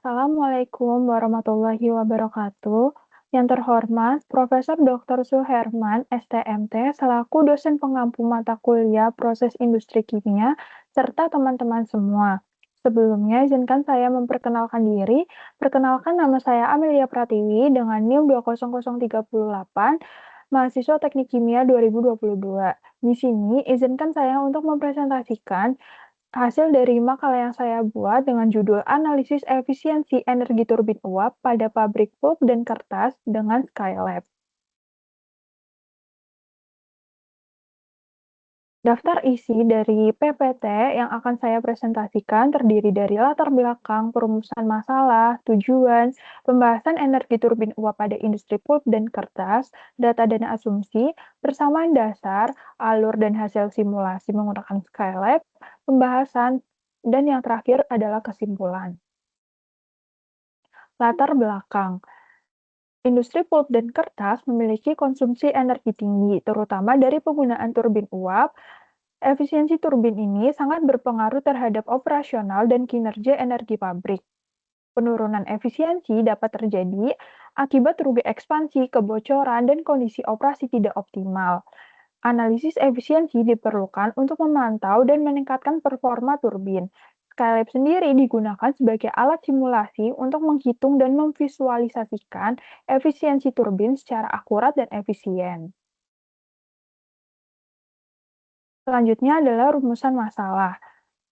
Assalamualaikum warahmatullahi wabarakatuh. Yang terhormat, Profesor Dr. Suherman, STMT, selaku dosen pengampu mata kuliah proses industri kimia, serta teman-teman semua. Sebelumnya, izinkan saya memperkenalkan diri. Perkenalkan, nama saya Amelia Pratiwi dengan NIM 20038, mahasiswa Teknik Kimia 2022. Di sini, izinkan saya untuk mempresentasikan hasil dari makalah yang saya buat dengan judul Analisis Efisiensi Energi Turbin Uap pada Pabrik Pulp dan Kertas dengan Skylab. Daftar isi dari PPT yang akan saya presentasikan terdiri dari latar belakang, perumusan masalah, tujuan, pembahasan energi turbin uap pada industri pulp dan kertas, data dan asumsi, persamaan dasar, alur dan hasil simulasi menggunakan Skylab, pembahasan, dan yang terakhir adalah kesimpulan. Latar belakang. Industri pulp dan kertas memiliki konsumsi energi tinggi, terutama dari penggunaan turbin uap. Efisiensi turbin ini sangat berpengaruh terhadap operasional dan kinerja energi pabrik. Penurunan efisiensi dapat terjadi akibat rugi ekspansi, kebocoran, dan kondisi operasi tidak optimal. Analisis efisiensi diperlukan untuk memantau dan meningkatkan performa turbin. Skylab sendiri digunakan sebagai alat simulasi untuk menghitung dan memvisualisasikan efisiensi turbin secara akurat dan efisien. Selanjutnya adalah rumusan masalah.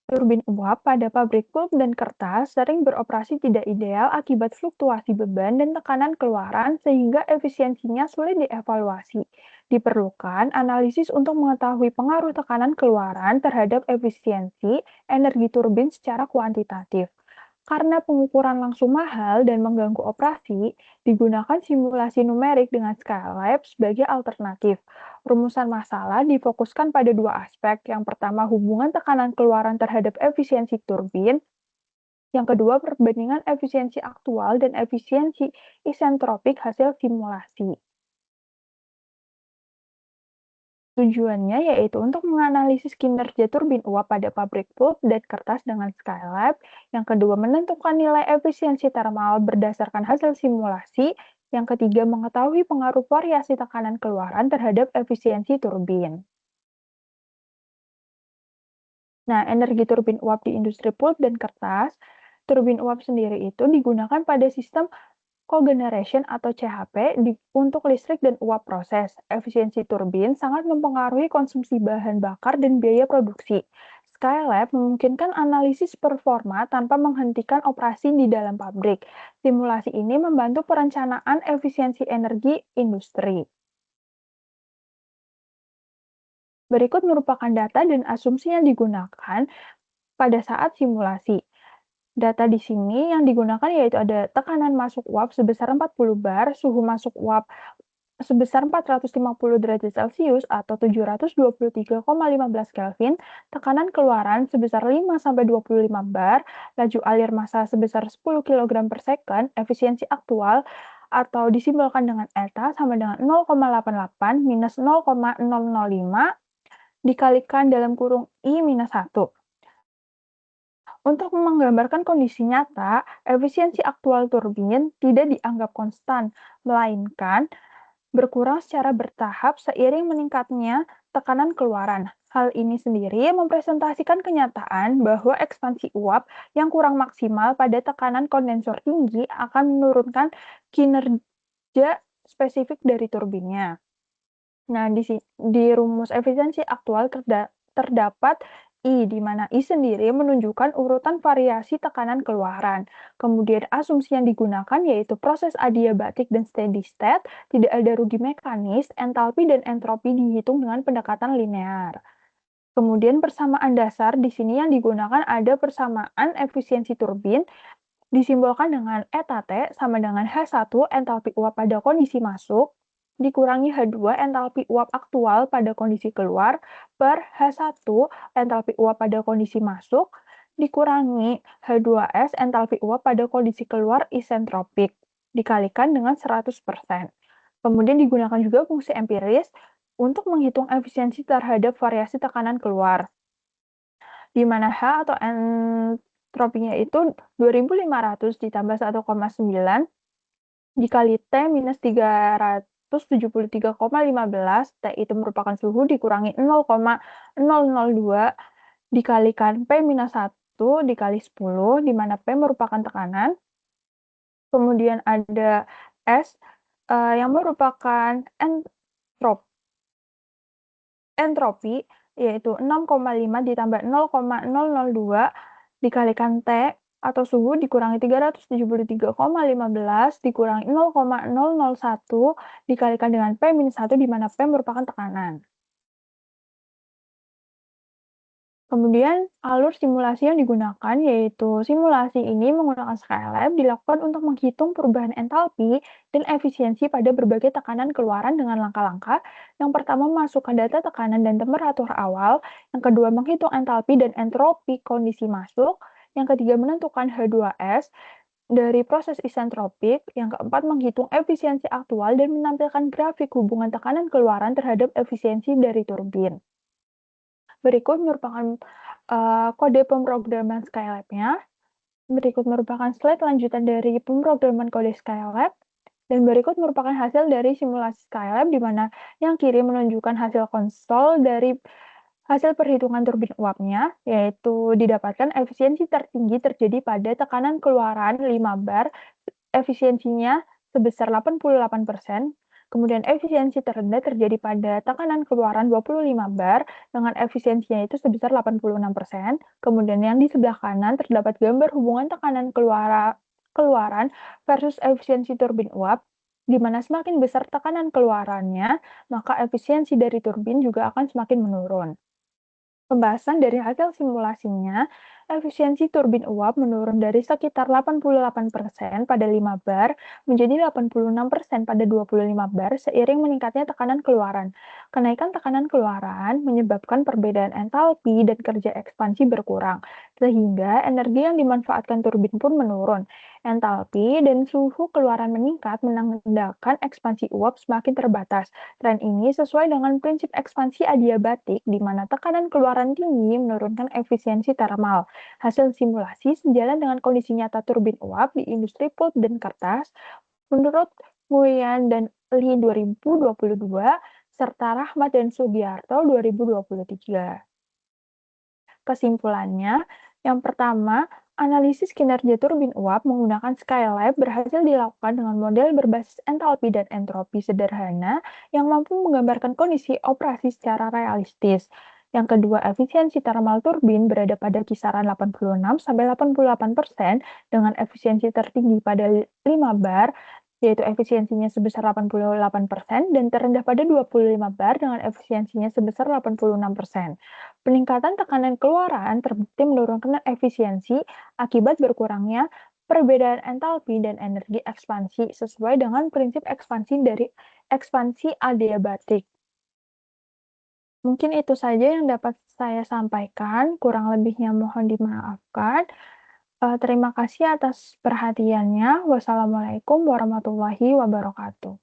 Turbin uap pada pabrik pulp dan kertas sering beroperasi tidak ideal akibat fluktuasi beban dan tekanan keluaran sehingga efisiensinya sulit dievaluasi. Diperlukan analisis untuk mengetahui pengaruh tekanan keluaran terhadap efisiensi energi turbin secara kuantitatif. Karena pengukuran langsung mahal dan mengganggu operasi, digunakan simulasi numerik dengan Skylab sebagai alternatif. Rumusan masalah difokuskan pada dua aspek. Yang pertama, hubungan tekanan keluaran terhadap efisiensi turbin. Yang kedua, perbandingan efisiensi aktual dan efisiensi isentropik hasil simulasi. Tujuannya yaitu untuk menganalisis kinerja turbin uap pada pabrik pulp dan kertas dengan Skylab. Yang kedua, menentukan nilai efisiensi termal berdasarkan hasil simulasi. Yang ketiga, mengetahui pengaruh variasi tekanan keluaran terhadap efisiensi turbin. Nah, energi turbin uap di industri pulp dan kertas, turbin uap sendiri itu digunakan pada sistem cogeneration atau CHP untuk listrik dan uap proses. Efisiensi turbin sangat mempengaruhi konsumsi bahan bakar dan biaya produksi. Skylab memungkinkan analisis performa tanpa menghentikan operasi di dalam pabrik. Simulasi ini membantu perencanaan efisiensi energi industri. Berikut merupakan data dan asumsi yang digunakan pada saat simulasi. Data di sini yang digunakan yaitu ada tekanan masuk uap sebesar 40 bar, suhu masuk uap sebesar 450 derajat Celcius atau 723,15 Kelvin, tekanan keluaran sebesar 5-25 bar, laju alir massa sebesar 10 kg per second, efisiensi aktual atau disimbolkan dengan eta sama dengan 0,88 minus 0,005 dikalikan dalam kurung I minus 1. Untuk menggambarkan kondisi nyata, efisiensi aktual turbin tidak dianggap konstan, melainkan berkurang secara bertahap seiring meningkatnya tekanan keluaran. Hal ini sendiri mempresentasikan kenyataan bahwa ekspansi uap yang kurang maksimal pada tekanan kondensor tinggi akan menurunkan kinerja spesifik dari turbinnya. Nah, di rumus efisiensi aktual terdapat I, di mana I sendiri menunjukkan urutan variasi tekanan keluaran. Kemudian asumsi yang digunakan yaitu proses adiabatik dan steady state, tidak ada rugi mekanis, entalpi dan entropi dihitung dengan pendekatan linear. Kemudian persamaan dasar di sini yang digunakan ada persamaan efisiensi turbin, disimbolkan dengan eta T sama dengan H1 entalpi uap pada kondisi masuk, dikurangi H2 entalpi uap aktual pada kondisi keluar, per H1 entalpi uap pada kondisi masuk, dikurangi H2S entalpi uap pada kondisi keluar isentropik, dikalikan dengan 100%. Kemudian digunakan juga fungsi empiris untuk menghitung efisiensi terhadap variasi tekanan keluar, di mana H atau Tropinya itu 2.500 ditambah 1,9 dikali T minus 373,15, T itu merupakan suhu dikurangi 0,002 dikalikan P minus 1 dikali 10, di mana P merupakan tekanan. Kemudian ada S, yang merupakan entropi, yaitu 6,5 ditambah 0,002 dikalikan T atau suhu dikurangi 373,15 dikurangi 0,001 dikalikan dengan P minus 1, di mana P merupakan tekanan. Kemudian alur simulasi yang digunakan yaitu simulasi ini menggunakan Skylab dilakukan untuk menghitung perubahan entalpi dan efisiensi pada berbagai tekanan keluaran dengan langkah-langkah. Yang pertama, masukkan data tekanan dan temperatur awal. Yang kedua, menghitung entalpi dan entropi kondisi masuk. Yang ketiga, menentukan H2S dari proses isentropik. Yang keempat, menghitung efisiensi aktual dan menampilkan grafik hubungan tekanan keluaran terhadap efisiensi dari turbin. Berikut merupakan kode pemrograman Skylab-nya. Berikut merupakan slide lanjutan dari pemrograman kode Skylab. Dan berikut merupakan hasil dari simulasi Skylab, di mana yang kiri menunjukkan hasil konsol dari hasil perhitungan turbin uapnya, yaitu didapatkan efisiensi tertinggi terjadi pada tekanan keluaran 5 bar, efisiensinya sebesar 88%. Kemudian efisiensi terendah terjadi pada tekanan keluaran 25 bar dengan efisiensinya itu sebesar 86%. Kemudian yang di sebelah kanan terdapat gambar hubungan tekanan keluaran versus efisiensi turbin uap, di mana semakin besar tekanan keluarannya, maka efisiensi dari turbin juga akan semakin menurun. Pembahasan dari hasil simulasinya, efisiensi turbin uap menurun dari sekitar 88% pada 5 bar menjadi 86% pada 25 bar seiring meningkatnya tekanan keluaran. Kenaikan tekanan keluaran menyebabkan perbedaan entalpi dan kerja ekspansi berkurang, sehingga energi yang dimanfaatkan turbin pun menurun. Entalpi dan suhu keluaran meningkat menandakan ekspansi uap semakin terbatas. Tren ini sesuai dengan prinsip ekspansi adiabatik, di mana tekanan keluaran tinggi menurunkan efisiensi termal. Hasil simulasi sejalan dengan kondisi nyata turbin uap di industri pulp dan kertas, menurut Nguyen dan Lee 2022, serta Rahmat dan Sugiarto 2023. Kesimpulannya, yang pertama, analisis kinerja turbin uap menggunakan Skylab berhasil dilakukan dengan model berbasis entalpi dan entropi sederhana yang mampu menggambarkan kondisi operasi secara realistis. Yang kedua, efisiensi termal turbin berada pada kisaran 86-88% dengan efisiensi tertinggi pada 5 bar, yaitu efisiensinya sebesar 88% dan terendah pada 25 bar dengan efisiensinya sebesar 86%. Peningkatan tekanan keluaran terbukti menurunkan efisiensi akibat berkurangnya perbedaan entalpi dan energi ekspansi sesuai dengan prinsip ekspansi dari ekspansi adiabatik. Mungkin itu saja yang dapat saya sampaikan, kurang lebihnya mohon dimaafkan. Terima kasih atas perhatiannya. Wassalamualaikum warahmatullahi wabarakatuh.